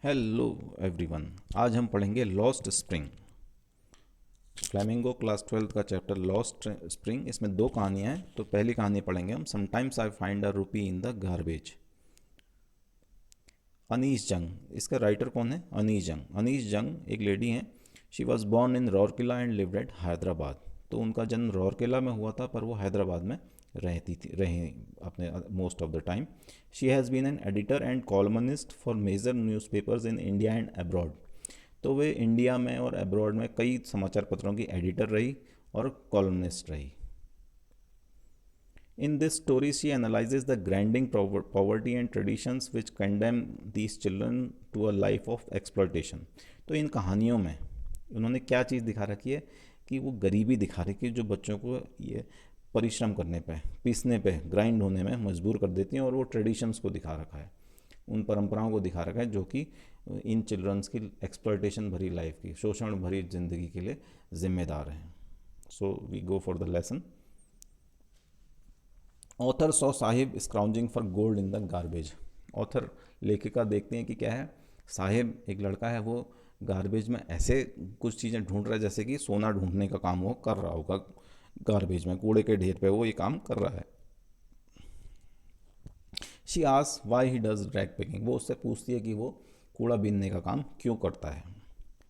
Hello everyone. आज हम पढ़ेंगे लॉस्ट स्प्रिंग। फ्लेमिंगो क्लास 12 का चैप्टर लॉस्ट स्प्रिंग। इसमें दो कहानियाँ हैं। तो पहली कहानी पढ़ेंगे हम, समटाइम्स आई फाइंड अ रूपी इन द गार्बेज। अनीस जंग, इसका राइटर कौन है? अनीस जंग। अनीस जंग एक लेडी हैं। She was born in Rourkela and lived at Hyderabad. तो उनका जन्म रौरकिला में हुआ था, पर वो हैदराबाद में रहे अपने most of the time. She has been an editor and columnist for major newspapers in India and abroad. तो वे इंडिया में और अब्रॉड में कई समाचार पत्रों की एडिटर रही और कॉलमनिस्ट रही। In this story, she analyzes the grinding poverty and traditions which condemn these children to a life of exploitation. तो इन कहानियों में उन्होंने क्या चीज़ दिखा रखी है कि वो गरीबी दिखा रखी है जो बच्चों को ये परिश्रम करने पे, पीसने पे, ग्राइंड होने में मजबूर कर देती हैं। और वो ट्रेडिशंस को दिखा रखा है, उन परंपराओं को दिखा रखा है जो कि इन चिल्ड्रंस की एक्सप्लॉयटेशन भरी लाइफ की, शोषण भरी ज़िंदगी के लिए जिम्मेदार हैं। So we go for the lesson. Author saw Saheb scrounging for gold in the garbage. Author, लेखिका देखते हैं कि क्या है, साहिब एक लड़का है, वो गार्बेज में ऐसे कुछ चीज़ें ढूंढ रहा है जैसे कि सोना ढूंढने का काम वो कर रहा होगा। गार्बेज में, कूड़े के ढेर पे वो ये काम कर रहा है। She asks why he does rag picking. वो उससे पूछती है कि वो कूड़ा बीनने का काम क्यों करता है।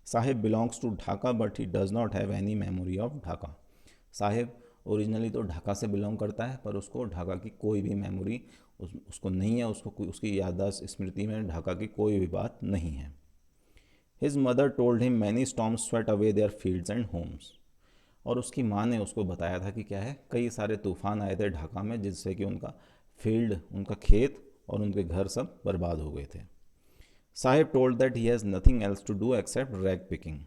Saheb belongs to Dhaka but he does not have any memory of Dhaka. Saheb originally तो ढाका से बिलोंग करता है, पर उसको ढाका की कोई भी मेमोरी उसको नहीं है। उसकी याददाश्त, स्मृति में ढाका की कोई भी बात नहीं है। His mother told him many storms swept away their fields and homes. और उसकी माँ ने उसको बताया था कि क्या है, कई सारे तूफान आए थे ढाका में, जिससे कि उनका फील्ड, उनका खेत और उनके घर सब बर्बाद हो गए थे। Saheb told that he has nothing else to do except rag picking.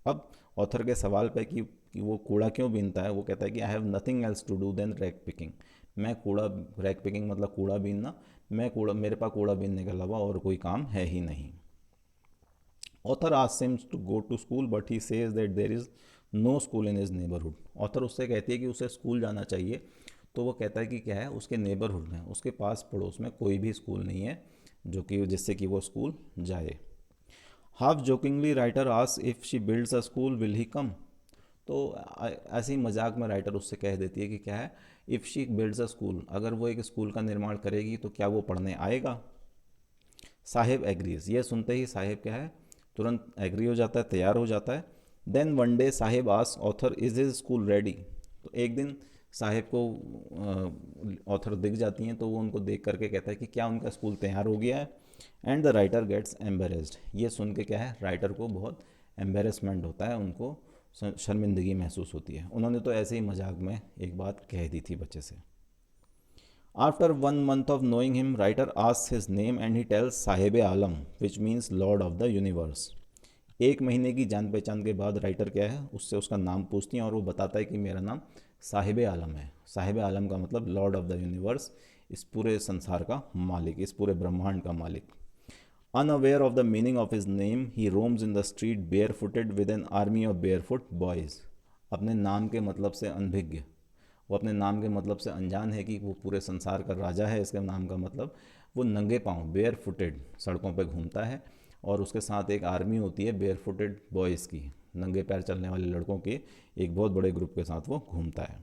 अब ऑथर के सवाल पे कि वो कूड़ा क्यों बीनता है, वो कहता है कि I have nothing else to do then rag picking. मैं कूड़ा, रैग पिकिंग मतलब कूड़ा बीनना, मेरे पास कूड़ा बीनने के अलावा और कोई काम है ही नहीं। Author asks him to go to school but he says that there is no school in his neighbourhood. Author उससे कहती है कि उसे स्कूल जाना चाहिए, तो वो कहता है कि क्या है, उसके नेबरहुड में, उसके पास पड़ोस में कोई भी स्कूल नहीं है जो कि जिससे कि वो स्कूल जाए। Half jokingly writer asks if she builds a school will he come. तो ऐसे ही मजाक में राइटर उससे कह देती है कि क्या है, if she builds a school, अगर वो एक स्कूल का निर्माण करेगी तो क्या वो पढ़ने आएगा। साहिब एग्रीज। ये सुनते ही साहिब क्या है, तुरंत एग्री हो जाता है, तैयार हो जाता है। Then one day Saheb ask author is his school ready. तो एक दिन साहिब को ऑथर दिख जाती हैं, तो वो उनको देख करके कहता है कि क्या उनका स्कूल तैयार हो गया है। And the writer gets embarrassed. ये सुन के क्या है, राइटर को बहुत एम्बेरसमेंट होता है, उनको शर्मिंदगी महसूस होती है। उन्होंने तो ऐसे ही मजाक में एक बात कह दी थी बच्चे से। After 1 month of knowing him, writer asks his name and he tells Sahib Alam, which means Lord of the Universe. एक महीने की जान पहचान के बाद राइटर क्या है, उससे उसका नाम पूछती हैं और वो बताता है कि मेरा नाम साहिब आलम है। साहिब आलम का मतलब लॉर्ड ऑफ द यूनिवर्स, इस पूरे संसार का मालिक, इस पूरे ब्रह्मांड का मालिक। Unaware of the meaning of his name he roams in the street barefooted with an army of barefoot boys. अपने नाम के मतलब से अनभिज्ञ, वो अपने नाम के मतलब से अनजान है कि वो पूरे संसार का राजा है। इसके नाम का मतलब, वो नंगे पाँव, बेयर फुटेड, सड़कों पे घूमता है और उसके साथ एक आर्मी होती है बेयर फुटेड बॉयज़ की, नंगे पैर चलने वाले लड़कों के एक बहुत बड़े ग्रुप के साथ वो घूमता है।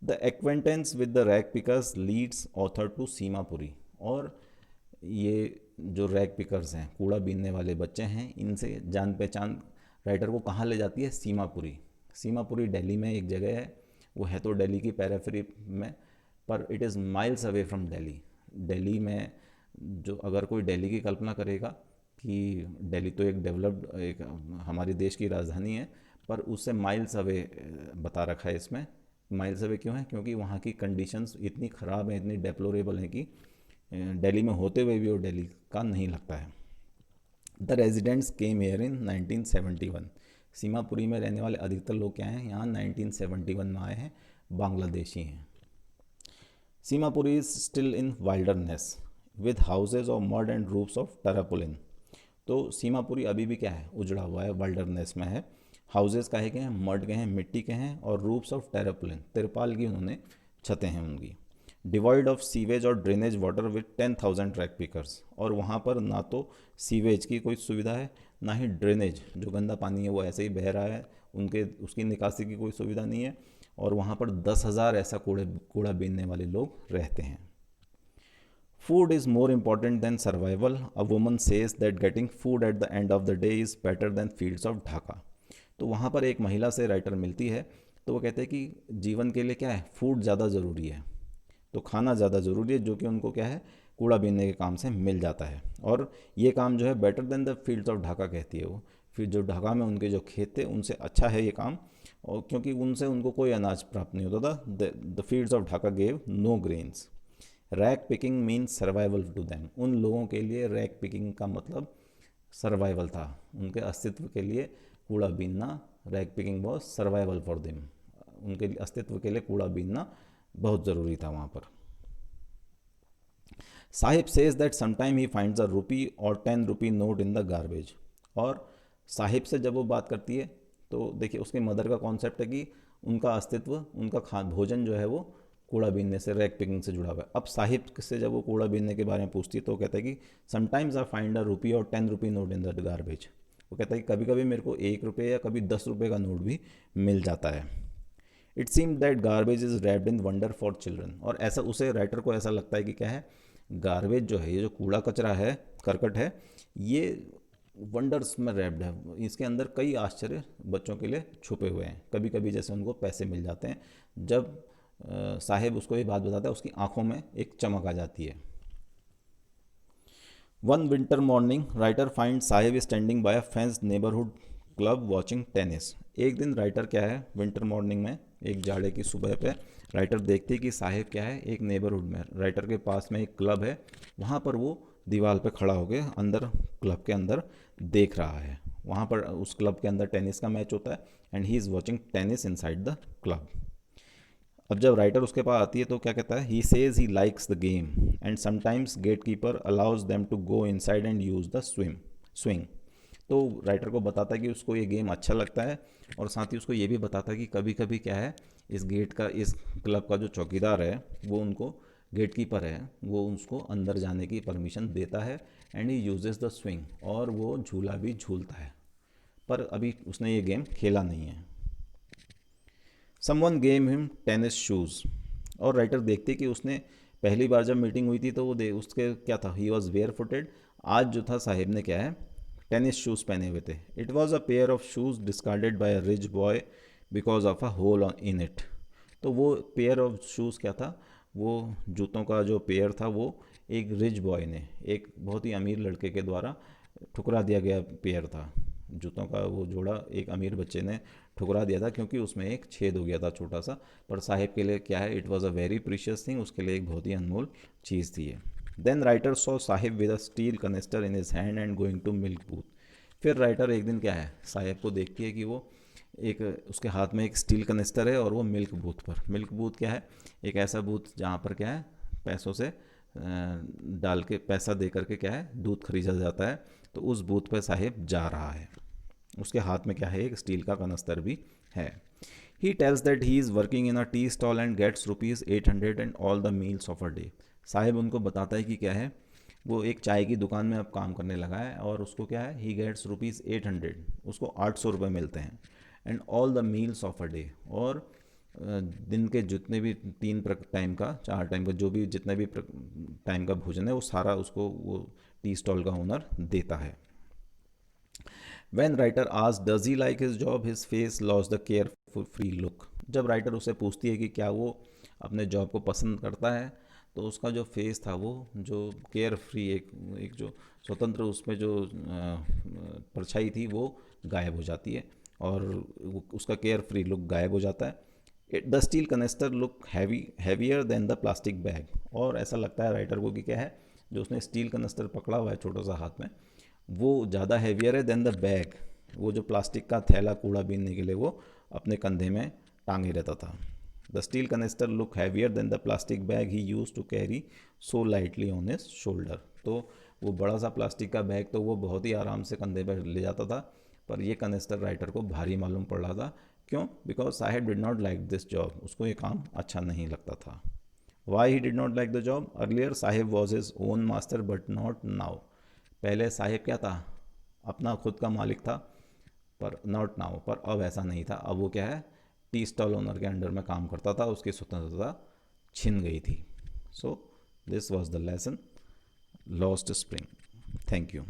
The acquaintance with the rag pickers leads author to Seemapuri. और ये जो रैग पिकर्स हैं, कूड़ा बीनने वाले बच्चे हैं, इनसे जान पहचान राइटर को कहाँ ले जाती है? सीमापुरी। सीमापुरी दिल्ली में एक जगह है, वो है तो दिल्ली की पेरिफेरी में, पर it is miles away from Delhi. Delhi में, जो अगर कोई दिल्ली की कल्पना करेगा कि दिल्ली तो एक डेवलप्ड, एक हमारे देश की राजधानी है, पर उससे माइल्स अवे बता रखा है इसमें। माइल्स अवे क्यों है? क्योंकि वहाँ की कंडीशंस इतनी ख़राब हैं, इतनी डेप्लोरेबल हैं कि दिल्ली में होते हुए भी वो दिल्ली का नहीं लगता है। The residents came air in 1971। Seemapuri में रहने वाले अधिकतर लोग क्या हैं, यहाँ 1971 में आए हैं, बांग्लादेशी हैं। Seemapuri is still in wilderness with houses of mud and roofs of tarpaulin. तो सीमापुरी अभी भी क्या है, उजड़ा हुआ है, वाइल्डरनेस में है। हाउसेज काहे के हैं? मड के हैं, मिट्टी के हैं, और रूफ्स ऑफ टेरापुलिन, तिरपाल की उन्होंने छतें हैं उनकी। डिवॉइड ऑफ सीवेज और drainage water with 10,000 track pickers, और वहाँ पर ना तो सीवेज की कोई सुविधा है, ना ही ड्रेनेज, जो गंदा पानी है वो ऐसे ही बह रहा है, उनके उसकी निकासी की कोई सुविधा नहीं है, और वहाँ पर 10,000 ऐसा कूड़ा बीनने वाले लोग रहते हैं। Food is more important than survival, a woman says that getting food at the end of the day is better than fields of Dhaka. तो वहाँ पर एक महिला से राइटर मिलती है, तो वो कहते हैं कि जीवन के लिए क्या है, फूड ज़्यादा ज़रूरी है, तो खाना ज़्यादा ज़रूरी है, जो कि उनको क्या है, कूड़ा बीनने के काम से मिल जाता है, और ये काम जो है better than the fields of Dhaka कहती है वो, फिर जो ढाका में उनके जो खेत थे उनसे अच्छा है ये काम, और क्योंकि उनसे उनको कोई अनाज प्राप्त नहीं होता था, the fields of Dhaka gave no grains. Rag picking means survival to them, उन लोगों के लिए रैक पिकिंग का मतलब सर्वाइवल था, उनके अस्तित्व के लिए कूड़ा बीनना, rag picking was survival for them, उनके अस्तित्व के लिए कूड़ा बीनना बहुत ज़रूरी था वहाँ पर। Sahib says that sometime he finds a rupee और 10 rupee note in the garbage, और साहिब से जब वो बात करती है तो देखिए उसकी मदर का कॉन्सेप्ट है कि उनका अस्तित्व, उनका भोजन जो है वो कूड़ा बीनने से, रैक पिकिंग से जुड़ा हुआ है। अब साहिब से जब वो कूड़ा बीनने के बारे में पूछती है तो वो कहता है कि sometimes I find a rupee और 10 rupee note in the garbage, वो कहता है कि कभी कभी मेरे को 1 रुपये या कभी 10 रुपये का नोट भी मिल जाता है। It seem that garbage is wrapped in wonder for children, और ऐसा उसे राइटर को ऐसा लगता है कि क्या है, गार्बेज जो है, ये जो कूड़ा कचरा है, करकट है, ये वंडर्स में रैप्ड है, इसके अंदर कई आश्चर्य बच्चों के लिए छुपे हुए हैं। कभी कभी जैसे उनको पैसे मिल जाते हैं, जब साहिब उसको ये बात बताता है उसकी आंखों में एक चमक आ जाती है। One winter morning writer find Sahib standing bye a fence neighbourhood club watching tennis. एक दिन राइटर क्या है, विंटर मॉर्निंग में एक जाड़े की सुबह पे राइटर देखती है कि साहिब क्या है, एक नेबरहुड में राइटर के पास में एक क्लब है, वहाँ पर वो दीवार पे खड़ा होकर अंदर, क्लब के अंदर देख रहा है। वहाँ पर उस क्लब के अंदर टेनिस का मैच होता है, and he is watching tennis inside the club. अब जब राइटर उसके पास आती है तो क्या कहता है, he says he likes the game and sometimes gatekeeper allows them to go inside and use the swing. तो राइटर को बताता है कि उसको ये गेम अच्छा लगता है, और साथ ही उसको ये भी बताता है कि कभी कभी क्या है, इस गेट का, इस क्लब का जो चौकीदार है, वो उनको, गेट कीपर है, वो उसको अंदर जाने की परमिशन देता है, and he uses the swing, और वो झूला भी झूलता है, पर अभी उसने ये गेम खेला नहीं है। Someone game him tennis shoes, और राइटर देखते कि उसने पहली बार जब मीटिंग हुई थी तो वो दे उसके क्या था, ही वॉज वेयर फुटेड, आज जो था साहिब ने क्या है, टेनिस शूज़ पहने हुए थे। It was a pair of shoes discarded by a rich boy because of a hole in it. तो वो पेयर ऑफ शूज़ क्या था, वो जूतों का जो पेयर था वो एक रिच बॉय ने, एक बहुत ही अमीर लड़के के द्वारा ठुकरा दिया गया पेयर था, जूतों का वो जोड़ा एक अमीर बच्चे ने ठुकरा दिया था, क्योंकि उसमें एक छेद हो गया था छोटा सा, पर साहिब के लिए क्या है, it was a very precious thing, उसके लिए एक बहुत ही अनमोल चीज़ थी ये। Then writer saw Sahib with a steel canister in his hand and going to milk booth. फिर राइटर एक दिन क्या है, साहिब को देखती है कि वो एक, उसके हाथ में एक स्टील कनेस्टर है और वो मिल्क बूथ पर, मिल्क बूथ क्या है, एक ऐसा बूथ जहाँ पर क्या है, पैसों से डाल के, पैसा दे करके क्या है, दूध खरीदा जाता है, तो उस बूथ पर साहिब जा रहा है, उसके हाथ में क्या है, एक स्टील का कनस्तर भी है। He tells that he is working in a tea stall and gets ₹800 and all the meals of a day. Saheb उनको बताता है कि क्या है, वो एक चाय की दुकान में अब काम करने लगा है, और उसको क्या है, ही गेट्स ₹800, उसको 800 रुपये मिलते हैं, and all the meals of a day, और दिन के जितने भी 3 टाइम का, 4 टाइम का, जो भी जितने भी टाइम का भोजन है वो सारा उसको वो टी स्टॉल का ओनर देता है। When writer asks does he like his job, his face lost the carefree look। जब राइटर उससे पूछती है कि क्या वो अपने जॉब को पसंद करता है, तो उसका जो फेस था, वो जो केयर फ्री, एक जो स्वतंत्र उसमें जो परछाई थी वो गायब हो जाती है, और उसका केयर फ्री लुक गायब हो जाता है। The steel canister look heavier than the plastic bag, और ऐसा लगता है राइटर को कि क्या है, जो उसने स्टील कनेस्टर पकड़ा हुआ है छोटा सा हाथ में, वो ज़्यादा हैवियर है देन द बैग, वो जो प्लास्टिक का थैला कूड़ा बीनने के लिए वो अपने कंधे में टांगे रहता था। The steel canister look heavier than the plastic bag he use to carry so lightly on his shoulder. तो वो बड़ा सा प्लास्टिक का बैग तो वो बहुत ही आराम से कंधे पर ले जाता था, पर ये कनेस्टर राइटर को भारी मालूम पड़ रहा था। क्यों? Because Sahib did not like this job, उसको ये काम अच्छा नहीं लगता था। Why he did not like the job, earlier Sahib was his own master but not now, पहले साहिब क्या था, अपना खुद का मालिक था, पर नॉट नाउ, पर अब ऐसा नहीं था, अब वो क्या है, टी स्टॉल ओनर के अंडर में काम करता था, उसकी स्वतंत्रता छिन गई थी. So this was the lesson lost spring. Thank you.